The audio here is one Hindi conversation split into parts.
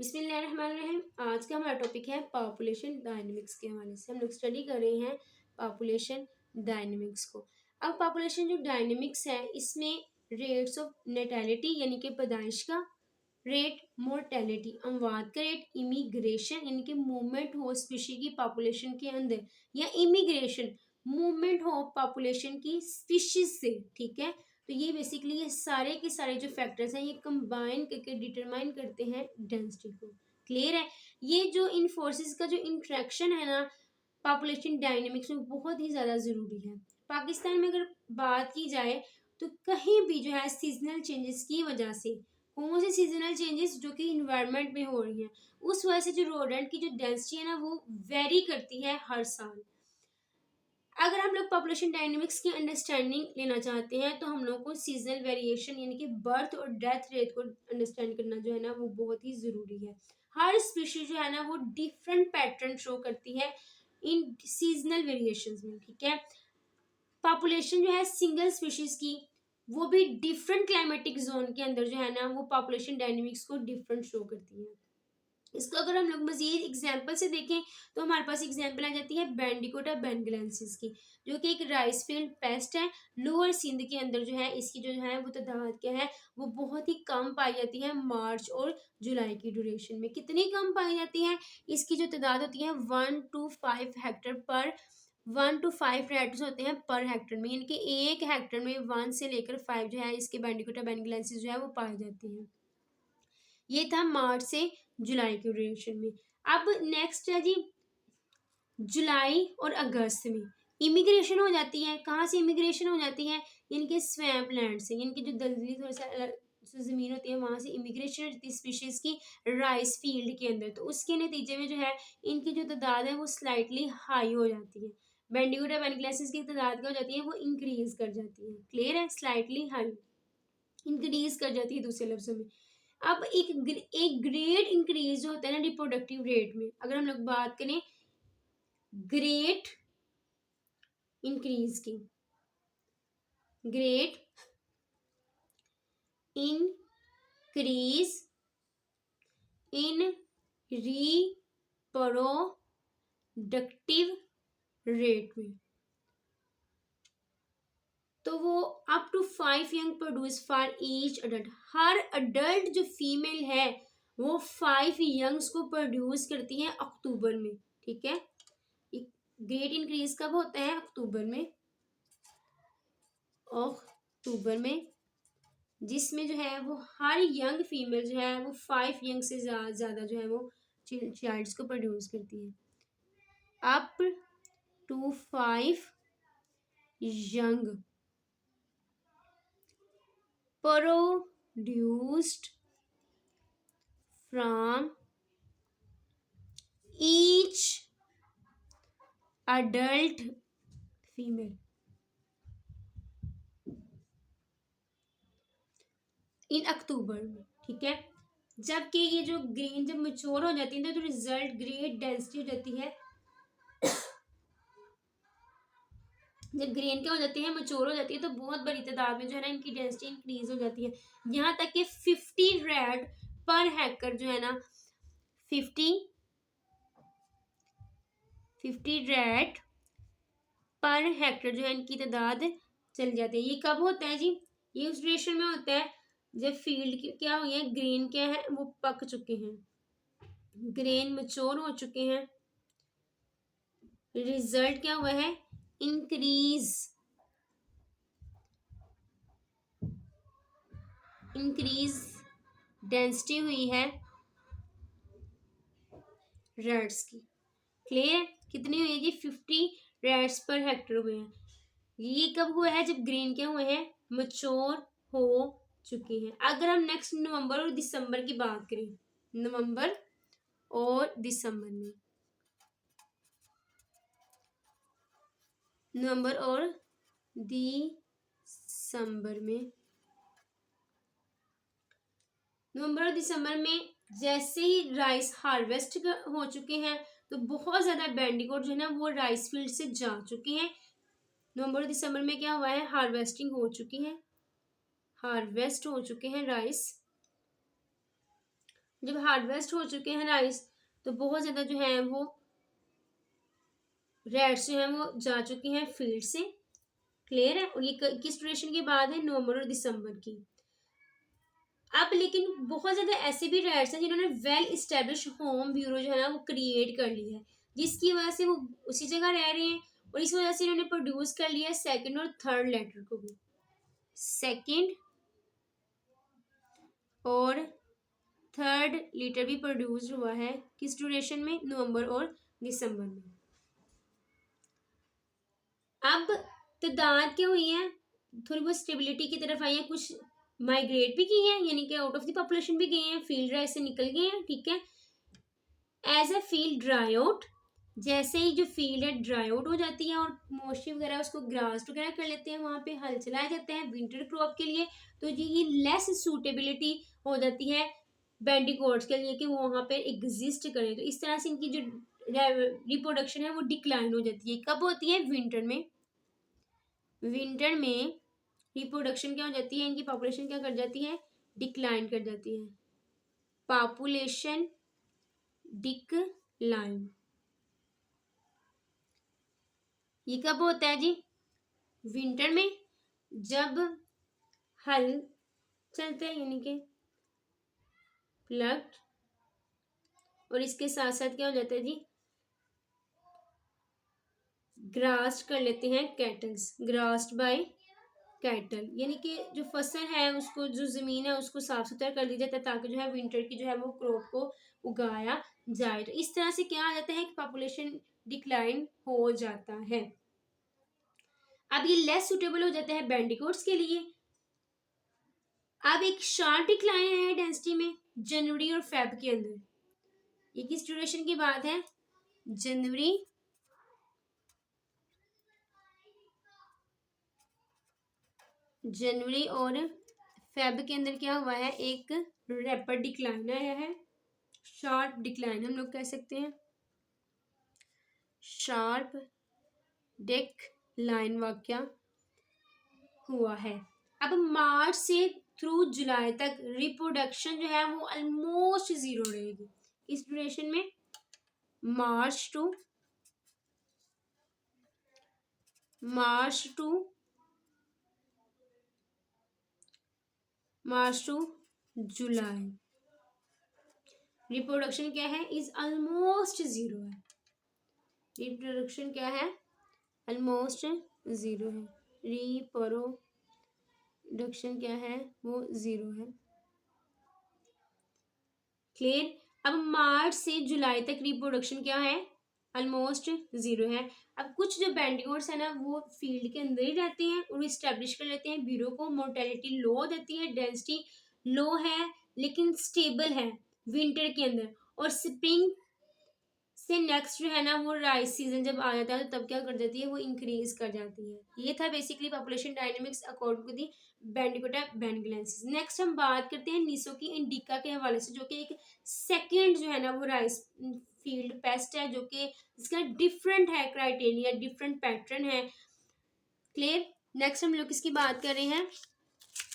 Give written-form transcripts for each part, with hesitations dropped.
बिस्मिल्लाहिर्रहमानिर्रहीम। आज का हमारा टॉपिक है पॉपुलेशन डायनेमिक्स के हवाले से। हम लोग स्टडी कर रहे हैं पॉपुलेशन डायनेमिक्स को। अब पॉपुलेशन जो डायनेमिक्स है इसमें रेट्स ऑफ नेटैलिटी यानी कि पैदाइश का रेट, मोर्टेलिटी अमवात का रेट, इमिग्रेशन यानी कि मूवमेंट हो स्पीशी की पॉपुलेशन के अंदर, या इमिग्रेशन मूवमेंट हो पॉपुलेशन की स्पीशीज से। ठीक है, तो ये बेसिकली ये सारे के सारे जो फैक्टर्स हैं ये कंबाइन करके डिटरमाइन करते हैं डेंसिटी को। क्लियर है? ये जो इन फोर्सेस का जो इंट्रैक्शन है ना पॉपुलेशन डायनेमिक्स में बहुत ही ज़्यादा ज़रूरी है। पाकिस्तान में अगर बात की जाए तो कहीं भी जो है सीजनल चेंजेस की वजह से, कौन से सीजनल चेंजेस जो कि इन्वायरमेंट में हो रही हैं, उस वजह से जो रोडेंट की जो डेंसिटी है ना वो वेरी करती है हर साल। अगर हम लोग पॉपुलेशन डायनेमिक्स की अंडरस्टैंडिंग लेना चाहते हैं तो हम लोग को सीजनल वेरिएशन यानी कि बर्थ और डेथ रेट को अंडरस्टैंड करना जो है ना वो बहुत ही ज़रूरी है। हर स्पीशीज जो है ना वो डिफरेंट पैटर्न शो करती है इन सीजनल वेरिएशंस में। ठीक है, पॉपुलेशन जो है सिंगल स्पीशीज की वो भी डिफरेंट क्लाइमेटिक जोन के अंदर जो है ना वो पॉपुलेशन डायनेमिक्स को डिफरेंट शो करती है। इसको अगर हम लोग मजीद एग्जाम्पल से देखें तो हमारे पास एग्जाम्पल आ जाती है बैंडिकोटा बेंगलेंसिस की, जो कि एक राइस फील्ड पेस्ट है। लोअर सिंध के अंदर जो है इसकी जो है वो तादाद क्या है वो बहुत ही कम पाई जाती है मार्च और जुलाई की ड्यूरेशन में। कितनी कम पाई जाती है? इसकी जो तादाद होती है 1 to 5 हेक्टर पर 1 to 5 रेट्स होते हैं पर हेक्टर में, यानी कि एक हेक्टर में 1 से लेकर 5 जो है इसके बैंडिकोटा बेंगलेंसिस जो है वो पाई जाती है। ये था मार्च से जुलाई के ड्यूरेशन में। अब नेक्स्ट है जी जुलाई और अगस्त में इमिग्रेशन हो जाती है। कहाँ से इमिग्रेशन हो जाती है? इनके स्वैम्प लैंड से, इनकी जो दलदली थोड़ा सा ज़मीन होती है वहाँ से इमिग्रेशन हो जाती है स्पीशीज़ की राइस फील्ड के अंदर। तो उसके नतीजे में जो है इनकी जो तादाद है वो स्लाइटली हाई हो जाती है। बेंडिकोटा बेंगलेंसिस की तादाद क्या हो जाती है वो इंक्रीज कर जाती है। क्लियर है? स्लाइटली हाई इंक्रीज कर जाती है दूसरे लफ्जों में। अब एक ग्रेट इंक्रीज जो होता है ना रिप्रोडक्टिव रेट में, अगर हम लोग बात करें ग्रेट इंक्रीज की, great increase in reproductive rate में, तो वो up to 5 young produce for each adult. हर अडल्ट जो फीमेल है वो 5 यंग्स को प्रोड्यूस करती है अक्टूबर में। ठीक है, ग्रेट इंक्रीज कब होता है? अक्टूबर में, अक्टूबर में, जिसमें जो है वो हर यंग फीमेल जो है वो 5 यंग से ज़्यादा जो है वो चाइल्ड्स को प्रोड्यूस करती है। Up to 5 young produced from each adult female in October में। ठीक है, जबकि ये जो ग्रेन जब मैच्योर हो जाती है तो रिजल्ट ग्रेट डेंसिटी हो जाती है। जब ग्रेन क्या हो जाती है मैच्योर हो जाती है तो बहुत बड़ी तादाद में जो है ना इनकी डेंसिटी इंक्रीज हो जाती है, यहाँ तक कि 50 रेड पर हेक्टर जो है ना 50 रेड पर हेक्टर जो है इनकी तादाद चल जाती है। ये कब होता है जी? ये उस ड्यूरेशन में होता है जब फील्ड की क्या हुई है, ग्रेन क्या है वो पक चुके हैं, ग्रेन मैच्योर हो चुके हैं। रिजल्ट क्या हुआ है? इंक्रीज डेंसिटी हुई है रेड्स की। क्लियर? कितनी हुई है जी? 50 रेड्स पर हेक्टर हुए हैं। ये कब हुआ है? जब ग्रेन क्या हुए हैं मैच्योर हो चुके हैं। अगर हम नेक्स्ट नवंबर और दिसंबर की बात करें, नवंबर और दिसंबर में, नवंबर और दिसंबर में, नवंबर और दिसंबर में जैसे ही राइस हार्वेस्ट हो चुके हैं तो बहुत ज़्यादा बैंडिकोट जो है ना वो राइस फील्ड से जा चुके हैं। नवंबर और दिसंबर में क्या हुआ है? हार्वेस्टिंग हो चुकी है, हार्वेस्ट हो चुके हैं राइस, जब हार्वेस्ट हो चुके हैं राइस तो बहुत ज़्यादा जो है वो रैट्स जो हैं वो जा चुके हैं फील्ड से। क्लियर है। और ये किस ड्यूरेशन की बात है, नवंबर और दिसंबर की। अब लेकिन बहुत ज़्यादा ऐसे भी रैट्स हैं जिन्होंने वेल इस्टेब्लिश होम ब्यूरो जो है ना वो क्रिएट कर लिया है, जिसकी वजह से वो उसी जगह रह रहे हैं और इस वजह से इन्होंने प्रोड्यूस कर लिया है सेकंड और थर्ड लेटर को भी। सेकंड और थर्ड लीटर भी प्रोड्यूस हुआ है किस ड्यूरेशन में, नवंबर और दिसंबर में। अब तादाद क्या हुई है, थोड़ी बहुत स्टेबिलिटी की तरफ आई है, कुछ माइग्रेट भी की है यानी कि आउट ऑफ द पॉपुलेशन भी गए हैं, फील्ड राइस से निकल गए हैं। ठीक है। As a field dry out, जैसे ही जो फील्ड है ड्राई आउट हो जाती है और मॉइस्चर वगैरह उसको ग्रास वगैरह कर लेते हैं, वहाँ पे हल चलाए जाते हैं विंटर क्रॉप के लिए, तो ये लेस सूटेबिलिटी हो जाती है बैंडिकोट्स के लिए कि वो वहाँ पे एग्जिस्ट करें। तो इस तरह से इनकी जो रिप्रोडक्शन है वो डिक्लाइन हो जाती है। कब होती है, विंटर में। विंटर में रिप्रोडक्शन क्या हो जाती है, इनकी पॉपुलेशन क्या कर जाती है, डिक्लाइन कर जाती है। पॉपुलेशन डिक्लाइन ये कब होता है जी, विंटर में, जब हल चलते हैं यानी कि प्लग्ड, और इसके साथ साथ क्या हो जाता है जी, ग्रास्ड कर लेते हैं कैटल्स, ग्रास्ड बाय कैटल, यानी कि जो फसल है उसको, जो जमीन है उसको साफ सुथरा कर दिया जाता है ताकि जो है विंटर की जो है वो क्रॉप को उगाया जाए। तो इस तरह से क्या आ जाता है कि पॉपुलेशन डिक्लाइन हो जाता है। अब ये लेस सुटेबल हो जाता है बैंडिकोट्स के लिए। अब एक शार्प डिक्लाइन है डेंसिटी में जनवरी और फेब के अंदर। ये किस ड्यूरेशन की बात है, जनवरी और फेब के अंदर क्या हुआ है, एक रैपिड डिक्लाइन आया है, शार्प डिक्लाइन हम लोग कह सकते हैं, शार्प डिक्लाइन वाक्या हुआ है। अब मार्च से थ्रू जुलाई तक रिप्रोडक्शन जो है वो ऑलमोस्ट जीरो रहेगी इस ड्यूरेशन में, मार्च टू जुलाई रिप्रोडक्शन क्या है, इज ऑलमोस्ट जीरो है। रिप्रोडक्शन क्या है, ऑलमोस्ट जीरो है। रिप्रोडक्शन क्या है, वो जीरो है। क्लियर। अब मार्च से जुलाई तक रिप्रोडक्शन क्या है, ऑलमोस्ट जीरो है। अब कुछ जो बैंडिकोट्स है ना वो फील्ड के अंदर ही रहते हैं और इस्टेब्लिश कर लेते हैं ब्यूरो को। मोर्टेलिटी लो हो जाती है, डेंसिटी लो है लेकिन स्टेबल है विंटर के अंदर, और स्प्रिंग से नेक्स्ट जो है ना वो राइस सीजन जब आ जाता है तो तब क्या कर जाती है, वो इंक्रीज कर जाती है। ये था basically population dynamics according to the Bandicota bengalensis. Next हम बात करते हैं निसोकी इंडिका के हवाले से, जो कि एक सेकेंड जो है ना वो राइस फील्ड पेस्ट है, जो कि इसका डिफरेंट है क्राइटेरिया, डिफरेंट पैटर्न है। क्लियर। नेक्स्ट हम लोग इसकी बात कर रहे हैं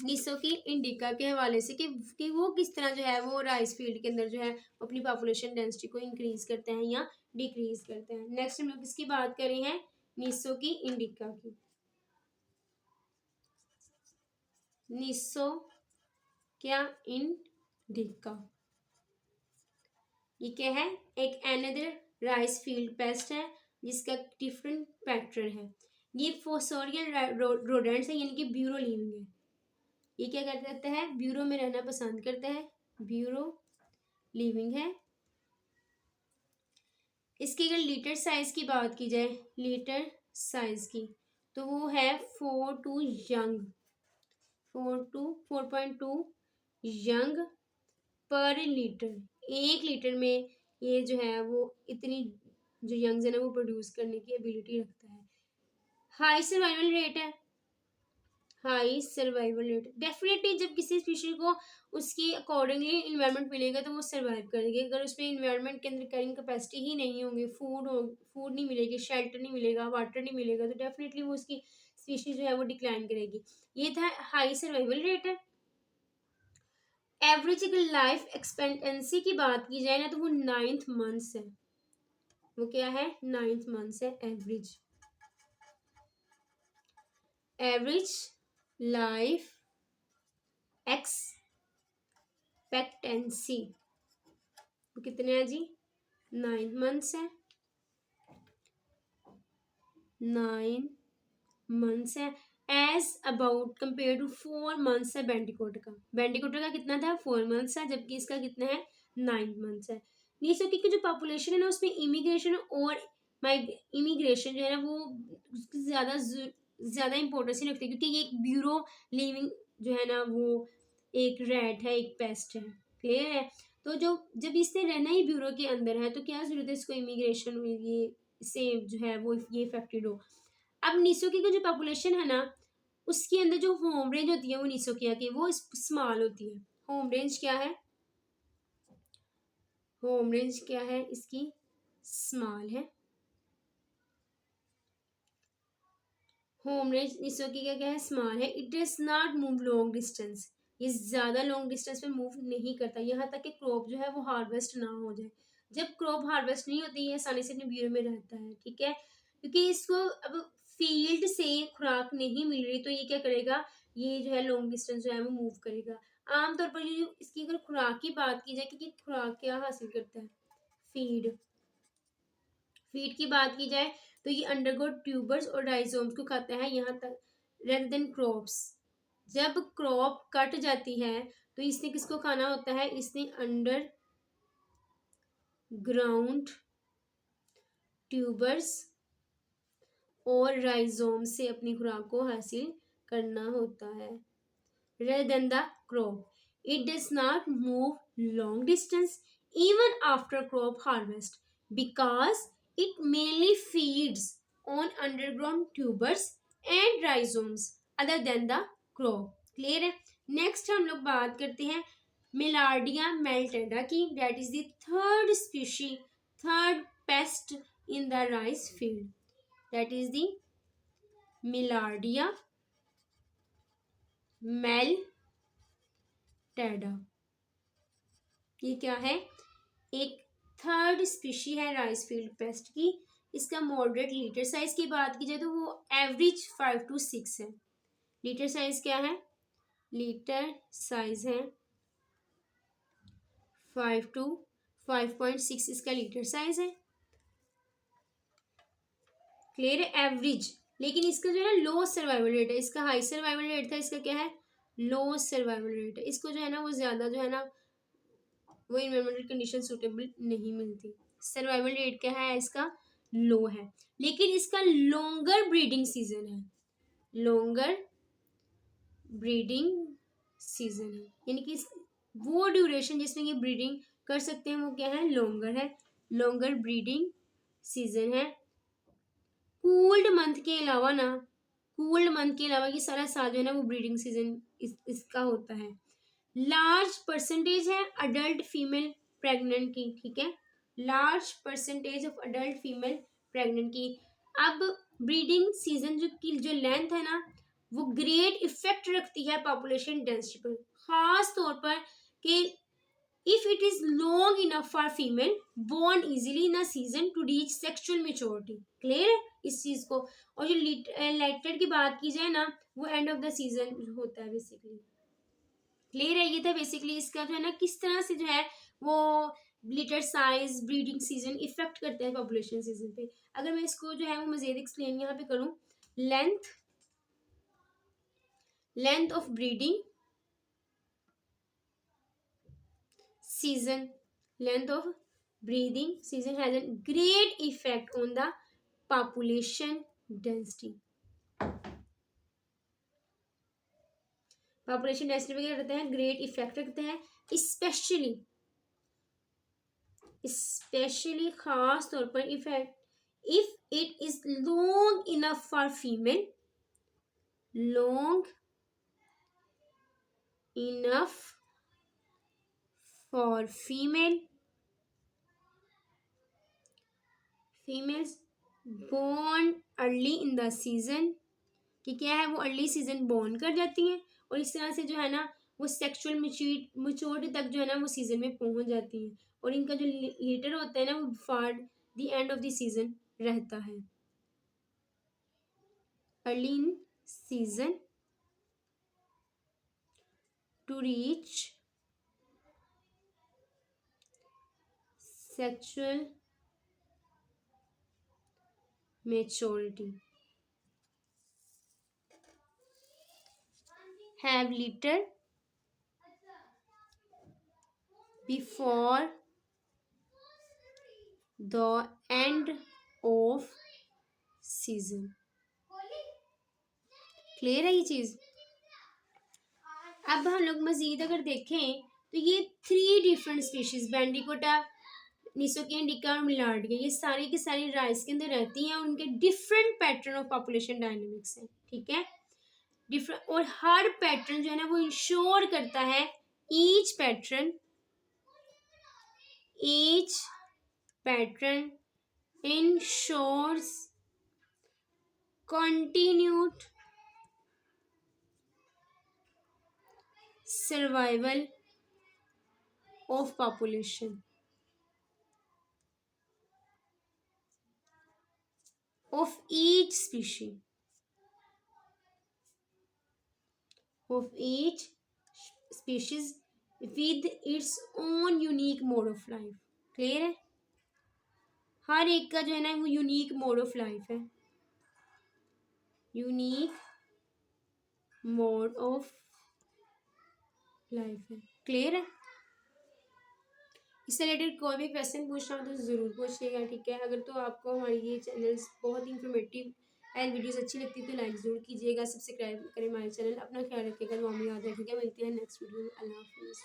निसो की इंडिका के हवाले से कि वो किस तरह जो है वो राइस फील्ड के अंदर जो है अपनी पॉपुलेशन डेंसिटी को इंक्रीज करते हैं या डिक्रीज करते हैं। नेक्स्ट हम लोग इसकी बात कर रहे हैं निसो की इंडिका की। निसो क्या इंडिका ये क्या है, एक एनदर राइस फील्ड पेस्ट है जिसका डिफरेंट पैटर्न है। ये फोसोरियल रोडेंट्स है यानी कि ब्यूरो लिविंग है। ये क्या करता है, ब्यूरो में रहना पसंद करता है, ब्यूरो लिविंग है। इसकी अगर लीटर साइज की बात की जाए, लीटर साइज की, तो वो है 4.2 यंग पर लीटर। एक लीटर में ये जो है वो इतनी जो यंग्स है ना वो प्रोड्यूस करने की एबिलिटी रखता है। हाई सर्वाइवल रेट है, हाई सर्वाइवल रेट डेफिनेटली जब किसी स्पीशीज को उसकी अकॉर्डिंगली इन्वायरमेंट मिलेगा तो वो सर्वाइव करेगी। अगर उसमें इन्वायरमेंट के अंदर कैरिंग कैपेसिटी ही नहीं होगी, फूड नहीं मिलेगी, शेल्टर नहीं मिलेगा, वाटर नहीं मिलेगा, तो डेफिनेटली वो उसकी स्पीशीज जो है वो डिक्लाइन करेगी। ये था हाई सर्वाइवल रेट है। एवरेज अगर लाइफ एक्सपेक्टेंसी की बात की जाए ना तो वो 9th मंथ्स है। वो क्या है? 9th मंथ्स है एवरेज। एवरेज लाइफ एक्सपेक्टेंसी वो कितने है जी? 9 मंथ्स है। 9 मंथ्स है as about compare to 4 months है बेंडिकोट का। बेंडिकोट का कितना था? 4 मंथ्स है, जबकि इसका कितना है? 9 मंथ्स है। नीसोकी की जो पॉपुलेशन है ना उसमें इमिग्रेशन और इमिग्रेशन जो है ना वो उसकी ज्यादा इंपॉर्टेंस नहीं रखती, क्योंकि ये एक ब्यूरो लिविंग जो है ना वो एक रैट है, एक पेस्ट है। क्लियर है? तो जो जब इसने रहना ही ब्यूरो के अंदर है तो क्या जरूरत है इसको इमिग्रेशन ये से जो है वो ये इफेक्टेड हो। अब निसोकी की जो पॉपुलेशन है ना उसके अंदर जो होम रेंज होती है वो निसोकिया की वो स्मॉल होती है। होम रेंज क्या है? होम रेंज क्या है इसकी? स्मॉल है। होम रेंज निसोकी का क्या है? स्मॉल है। It does not move long distance. ये ज्यादा लॉन्ग डिस्टेंस पे मूव नहीं करता, यहाँ तक कि क्रॉप जो है वो हार्वेस्ट ना हो जाए। जब क्रॉप हार्वेस्ट नहीं होती है आसानी से अपने ब्यूरो में रहता है। ठीक है? क्योंकि इसको अब फील्ड से खुराक नहीं मिल रही तो ये क्या करेगा? ये जो है लॉन्ग डिस्टेंस जो है वो मूव करेगा। आमतौर पर ये इसकी अगर खुराक की बात की जाए कि खुराक क्या हासिल करता है? फीड। फीड की बात की जाए तो ये अंडरगो ट्यूबर्स और राइजोम्स को खाता है, यहाँ तक रेदर देन क्रॉप्स। जब क्रॉप कट जाती है तो इसने किसको खाना होता है? इसने अंडर ग्राउंड ट्यूबर्स और राइजोम से अपनी खुराक को हासिल करना होता है। rather than the crop. It does not move long distance even after crop harvest because it mainly feeds on underground tubers and rhizomes other than the crop. Clear है? Next हम लोग बात करते हैं मिलार्डिया मेल्टेडा की, that is the third species, third pest in the rice field. That is the मिलार्डिया मेल्टेडा। ये क्या है? एक थर्ड स्पीशी है राइस फील्ड पेस्ट की। इसका मॉडरेट लीटर साइज की बात की जाए तो वो एवरेज 5 to 6 है। लीटर साइज क्या है? लीटर साइज है 5 to 5.6 इसका लीटर साइज है। क्लियर है? एवरेज। लेकिन इसका जो है लो सर्वाइवल रेट है, इसका हाई सर्वाइवल रेट था, इसका क्या है? लो सर्वाइवल रेट है। इसको जो है ना वो ज्यादा जो है ना वो इन्वायरमेंटल कंडीशन सूटेबल नहीं मिलती। सर्वाइवल रेट क्या है इसका? लो है। लेकिन इसका लॉन्गर ब्रीडिंग सीजन है। लॉन्गर ब्रीडिंग सीजन है, यानी कि वो ड्यूरेशन जिसमें ये ब्रीडिंग कर सकते हैं वो क्या है? लॉन्गर है। लॉन्गर ब्रीडिंग सीजन है। कूल्ड मंथ के अलावा ना, कूल्ड मंथ के अलावा ये सारा साल जो है ना वो ब्रीडिंग सीजन इसका होता है। लार्ज परसेंटेज है अडल्ट फीमेल प्रेग्नेंट की। ठीक है? Large percentage of adult female pregnant की। अब ब्रीडिंग सीजन जो लेंथ है ना वो ग्रेट इफेक्ट रखती है पॉपुलेशन डेंसिटी पर, खास तौर पर कि if it is long enough for female born easily in a season to reach sexual maturity. Clear है इस चीज को? और जो लेटेड की बात की जाए ना वो एंड ऑफ द सीजन होता है बेसिकली। क्लियर है? ये था बेसिकली इसका जो है ना किस तरह से जो है वो litre size breeding season effect करते हैं पॉपुलेशन सीजन पे। अगर मैं इसको जो है वो मजीद एक्सप्लेन यहाँ पे करूँ, length length of breeding season, length of breeding season has a great effect on the population density. Population density पे क्या करते हैं? ग्रेट इफेक्ट रखते हैं। स्पेशली खास तौर पर effect if it is long enough for female, long enough for females born early in the season, कि क्या है वो अर्ली सीजन बोर्न कर जाती हैं और इस तरह से जो है ना वो सेक्सुअल मैच्योरिटी तक जो है ना वो सीजन में पहुंच जाती हैं, और इनका जो लीटर होता है ना वो far the end of the season रहता है। Early in season to reach sexual maturity have litter before the end of season। Clear है ये चीज। अब हम लोग मजीद अगर देखें तो ये 3 डिफरेंट स्पीशीज बेंडिकोटा, निसोकी इंडिका और मिलार्डिया, ये सारी की सारी राइस के अंदर रहती हैं, उनके different pattern of population dynamics हैं। ठीक है, डिफरेंट, और हर पैटर्न जो है ना वो इंश्योर करता है each pattern ensures continued survival of population of each species with its own unique mode of life। Clear है, हर एक का जो है ना वो यूनिक मोड ऑफ लाइफ है, यूनिक मोड ऑफ लाइफ है। क्लियर है, इससे रिलेटेड कोई भी क्वेश्चन पूछना हो तो ज़रूर पूछिएगा। ठीक है, अगर तो आपको हमारी ये चैनल्स बहुत ही इंफॉर्मेटिव एंड वीडियोस अच्छी लगती है तो लाइक ज़रूर कीजिएगा, सब्सक्राइब करें हमारे चैनल। अपना ख्याल रखिएगा, दुआ में याद रखिएगा। मिलते हैं नेक्स्ट वीडियो में। अल्लाह हाफिज़।